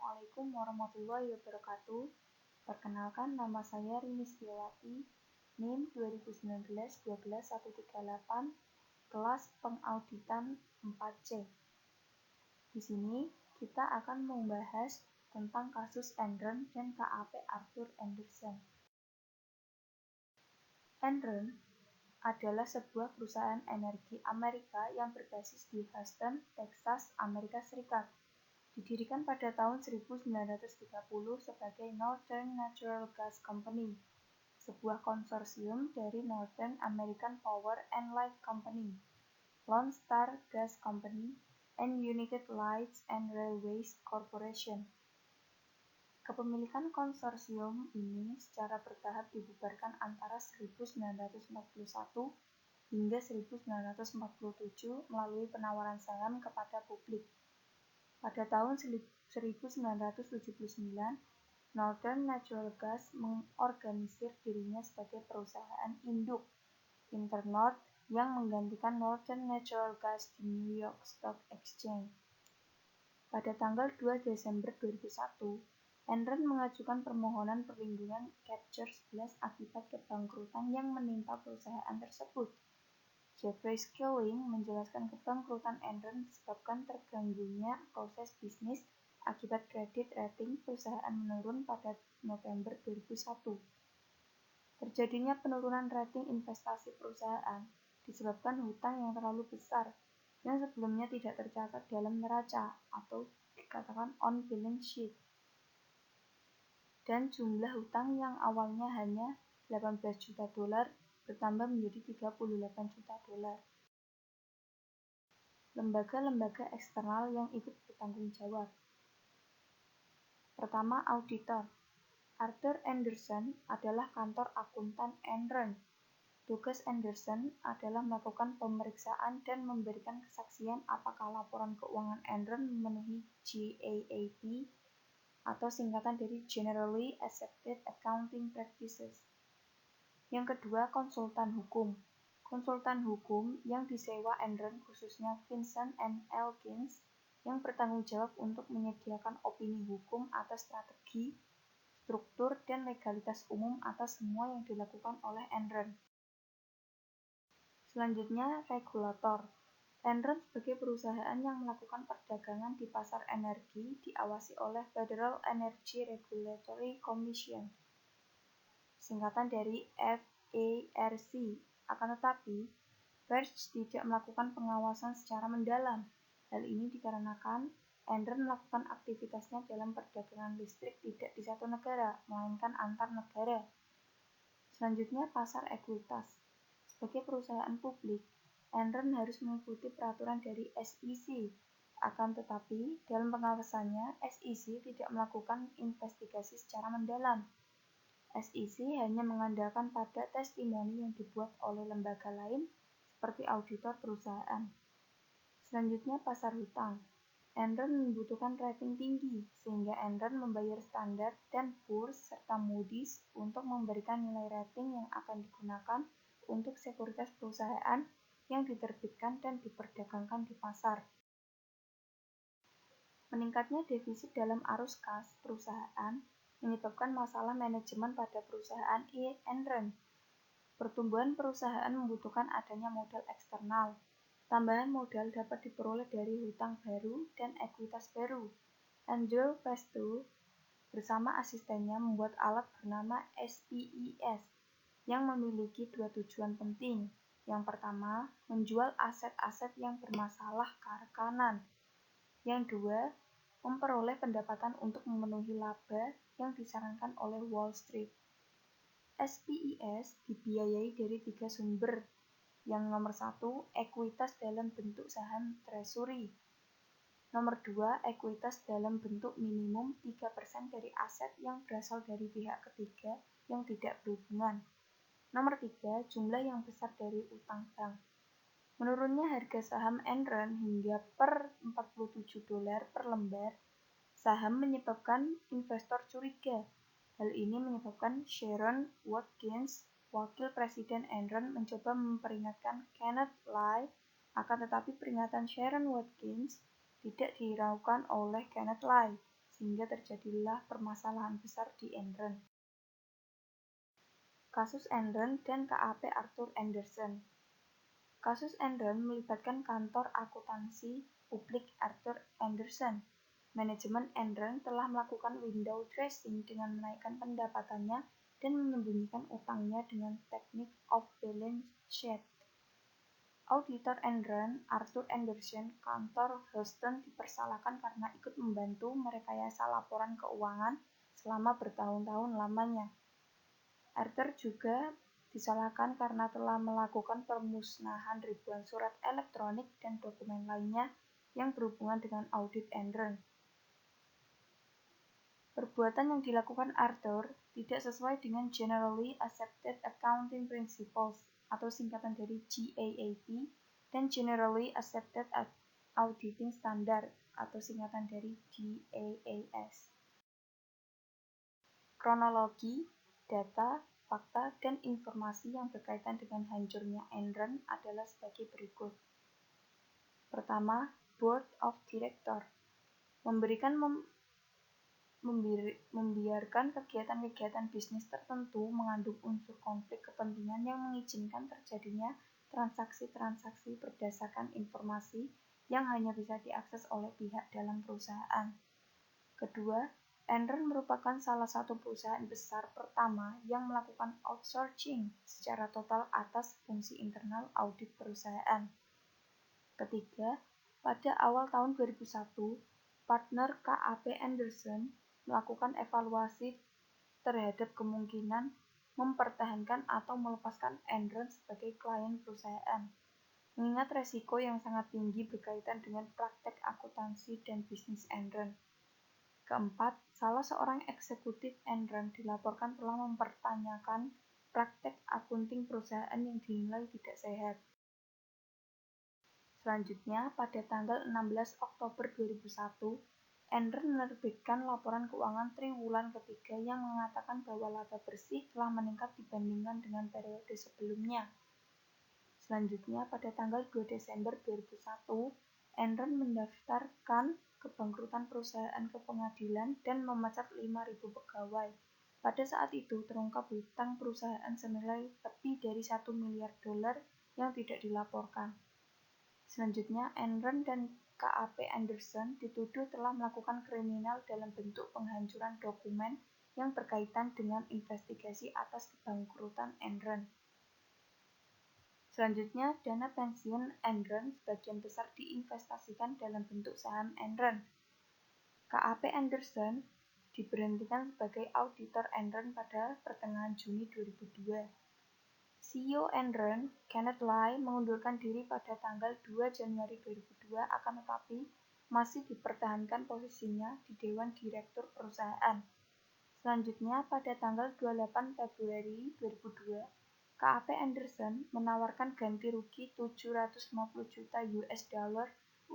Assalamualaikum warahmatullahi wabarakatuh. Perkenalkan, nama saya Rini Setiawati, NIM 2019-12138, kelas pengauditan 4C. Di sini kita akan membahas tentang kasus Enron dan KAP Arthur Andersen. Enron adalah sebuah perusahaan energi Amerika yang berbasis di Houston, Texas, Amerika Serikat. Didirikan pada tahun 1930 sebagai Northern Natural Gas Company, sebuah konsorsium dari Northern American Power and Light Company, Lone Star Gas Company, and United Lights and Railways Corporation. Kepemilikan konsorsium ini secara bertahap dibubarkan antara 1941 hingga 1947 melalui penawaran saham kepada publik. Pada tahun 1979, Northern Natural Gas mengorganisir dirinya sebagai perusahaan induk, Internorth, yang menggantikan Northern Natural Gas di New York Stock Exchange. Pada tanggal 2 Desember 2001, Enron mengajukan permohonan perlindungan Chapter 11 akibat kebangkrutan yang menimpa perusahaan tersebut. Jeffrey Skilling menjelaskan kebangkrutan Enron disebabkan terganggunya proses bisnis akibat kredit rating perusahaan menurun pada November 2001. Terjadinya penurunan rating investasi perusahaan disebabkan hutang yang terlalu besar yang sebelumnya tidak tercatat dalam neraca atau dikatakan on balance sheet, dan jumlah hutang yang awalnya hanya $18 juta bertambah menjadi $38 juta. Lembaga-lembaga eksternal yang ikut bertanggung jawab. Pertama, auditor. Arthur Andersen adalah kantor akuntan Enron. Tugas Andersen adalah melakukan pemeriksaan dan memberikan kesaksian apakah laporan keuangan Enron memenuhi GAAP atau singkatan dari Generally Accepted Accounting Practices. Yang kedua, konsultan hukum. Konsultan hukum yang disewa Enron khususnya Vincent and Elkins yang bertanggung jawab untuk menyediakan opini hukum atas strategi, struktur, dan legalitas umum atas semua yang dilakukan oleh Enron. Selanjutnya, regulator. Enron sebagai perusahaan yang melakukan perdagangan di pasar energi diawasi oleh Federal Energy Regulatory Commission, singkatan dari FERC. Akan tetapi, FERC tidak melakukan pengawasan secara mendalam. Hal ini dikarenakan Enron melakukan aktivitasnya dalam perdagangan listrik tidak di satu negara, melainkan antar negara. Selanjutnya, pasar ekuitas. Sebagai perusahaan publik, Enron harus mengikuti peraturan dari SEC. Akan tetapi, dalam pengawasannya, SEC tidak melakukan investigasi secara mendalam. SEC hanya mengandalkan pada testimoni yang dibuat oleh lembaga lain seperti auditor perusahaan. Selanjutnya, pasar hutang. Enron membutuhkan rating tinggi, sehingga Enron membayar Standard & Poor's serta Moody's untuk memberikan nilai rating yang akan digunakan untuk sekuritas perusahaan yang diterbitkan dan diperdagangkan di pasar. Meningkatnya defisit dalam arus kas perusahaan menyebabkan masalah manajemen pada perusahaan Enron. Pertumbuhan perusahaan membutuhkan adanya modal eksternal. Tambahan modal dapat diperoleh dari hutang baru dan ekuitas baru. Andrew Fastow bersama asistennya membuat alat bernama SPES yang memiliki dua tujuan penting. Yang pertama, menjual aset-aset yang bermasalah ke kanan. Yang kedua, memperoleh pendapatan untuk memenuhi laba yang disarankan oleh Wall Street. SPES dibiayai dari 3 sumber. Yang nomor 1, ekuitas dalam bentuk saham treasury. Nomor 2, ekuitas dalam bentuk minimum 3% dari aset yang berasal dari pihak ketiga yang tidak berhubungan. Nomor 3, jumlah yang besar dari utang bank. Menurunnya harga saham Enron hingga per $47 per lembar saham menyebabkan investor curiga. Hal ini menyebabkan Sharon Watkins, wakil presiden Enron, mencoba memperingatkan Kenneth Lai, akan tetapi peringatan Sharon Watkins tidak dihiraukan oleh Kenneth Lai. sehingga terjadilah permasalahan besar di Enron. Kasus Enron dan KAP Arthur Andersen. Kasus Enron melibatkan kantor akuntansi publik Arthur Andersen. Manajemen Enron telah melakukan window dressing dengan menaikkan pendapatannya dan menyembunyikan utangnya dengan teknik off-balance sheet. Auditor Enron, Arthur Andersen, kantor Houston dipersalahkan karena ikut membantu merekayasa laporan keuangan selama bertahun-tahun lamanya. Arthur juga disalahkan karena telah melakukan pemusnahan ribuan surat elektronik dan dokumen lainnya yang berhubungan dengan audit Enron. Perbuatan yang dilakukan Arthur tidak sesuai dengan Generally Accepted Accounting Principles atau singkatan dari GAAP dan Generally Accepted Auditing Standard atau singkatan dari GAAP. Kronologi, data, fakta, dan informasi yang berkaitan dengan hancurnya Enron adalah sebagai berikut. Pertama, Board of Directors membiarkan kegiatan-kegiatan bisnis tertentu mengandung unsur konflik kepentingan yang mengizinkan terjadinya transaksi-transaksi berdasarkan informasi yang hanya bisa diakses oleh pihak dalam perusahaan. Kedua, Enron merupakan salah satu perusahaan besar pertama yang melakukan outsourcing secara total atas fungsi internal audit perusahaan. Ketiga, pada awal tahun 2001, partner KAP Andersen melakukan evaluasi terhadap kemungkinan mempertahankan atau melepaskan Enron sebagai klien perusahaan, mengingat resiko yang sangat tinggi berkaitan dengan praktek akuntansi dan bisnis Enron. Keempat, salah seorang eksekutif Enron dilaporkan telah mempertanyakan praktek akunting perusahaan yang dinilai tidak sehat. Selanjutnya, pada tanggal 16 Oktober 2001, Enron menerbitkan laporan keuangan triwulan ketiga yang mengatakan bahwa laba bersih telah meningkat dibandingkan dengan periode sebelumnya. Selanjutnya, pada tanggal 2 Desember 2001, Enron mendaftarkan kebangkrutan perusahaan ke pengadilan dan memecat 5.000 pegawai. Pada saat itu, terungkap hutang perusahaan senilai lebih dari $1 miliar yang tidak dilaporkan. Selanjutnya, Enron dan KAP Andersen dituduh telah melakukan kriminal dalam bentuk penghancuran dokumen yang berkaitan dengan investigasi atas kebangkrutan Enron. Selanjutnya, dana pensiun Enron sebagian besar diinvestasikan dalam bentuk saham Enron. KAP Andersen diberhentikan sebagai auditor Enron pada pertengahan Juni 2002. CEO Enron, Kenneth Lai, mengundurkan diri pada tanggal 2 Januari 2002 akan tetapi masih dipertahankan posisinya di Dewan Direktur Perusahaan. Selanjutnya, pada tanggal 28 Februari 2002, KAP Andersen menawarkan ganti rugi $750 juta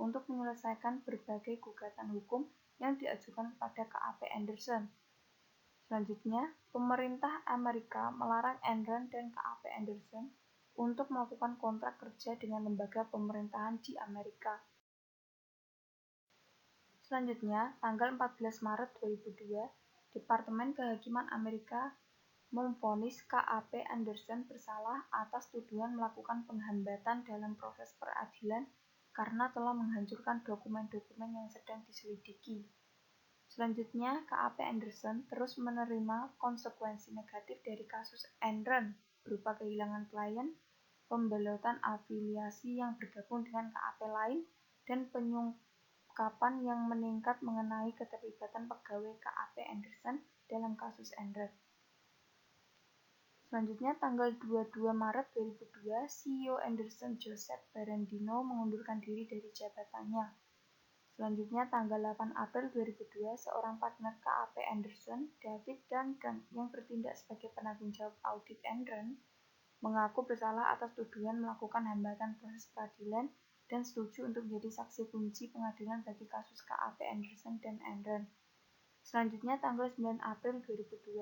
untuk menyelesaikan berbagai gugatan hukum yang diajukan kepada KAP Andersen. Selanjutnya, pemerintah Amerika melarang Enron dan KAP Andersen untuk melakukan kontrak kerja dengan lembaga pemerintahan di Amerika. Selanjutnya, tanggal 14 Maret 2002, Departemen Kehakiman Amerika memvonis KAP Andersen bersalah atas tuduhan melakukan penghambatan dalam proses peradilan karena telah menghancurkan dokumen-dokumen yang sedang diselidiki. Selanjutnya, KAP Andersen terus menerima konsekuensi negatif dari kasus Enron berupa kehilangan klien, pembelotan afiliasi yang bergabung dengan KAP lain, dan penyungkapan yang meningkat mengenai keterlibatan pegawai KAP Andersen dalam kasus Enron. Selanjutnya, tanggal 22 Maret 2002, CEO Andersen Joseph Berendino mengundurkan diri dari jabatannya. Selanjutnya, tanggal 8 April 2002, seorang partner KAP Andersen, David Duncan, yang bertindak sebagai penanggung jawab audit Enron, mengaku bersalah atas tuduhan melakukan hambatan proses peradilan dan setuju untuk menjadi saksi kunci pengadilan bagi kasus KAP Andersen dan Enron. Selanjutnya, tanggal 9 April 2002,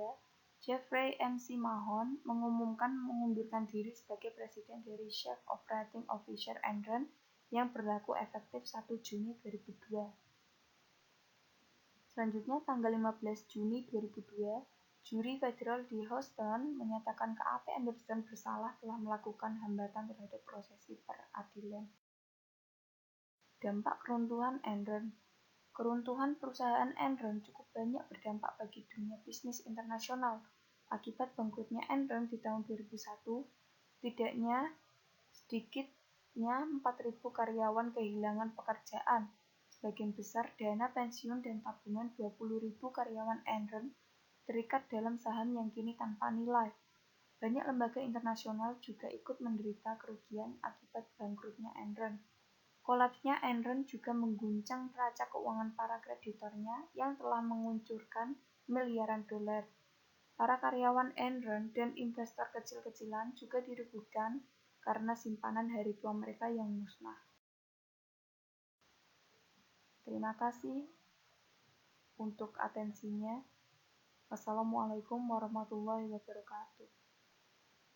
Jeffrey MC Mahon mengumumkan mengundurkan diri sebagai presiden dari Chief Operating Officer Enron yang berlaku efektif 1 Juni 2002. Selanjutnya, tanggal 15 Juni 2002, juri federal di Houston menyatakan KAP Anderson bersalah telah melakukan hambatan terhadap prosesi peradilan. Dampak keruntuhan Enron. Keruntuhan perusahaan Enron cukup banyak berdampak bagi dunia bisnis internasional. Akibat bangkrutnya Enron di tahun 2001, sedikitnya 4.000 karyawan kehilangan pekerjaan. Sebagian besar dana pensiun dan tabungan 20.000 karyawan Enron terikat dalam saham yang kini tanpa nilai. Banyak lembaga internasional juga ikut menderita kerugian akibat bangkrutnya Enron. Kolapsnya Enron juga mengguncang neraca keuangan para kreditornya yang telah menguncurkan miliaran dolar. Para karyawan Enron dan investor kecil-kecilan juga dirugikan karena simpanan hari tua mereka yang musnah. Terima kasih untuk atensinya. Wassalamualaikum warahmatullahi wabarakatuh.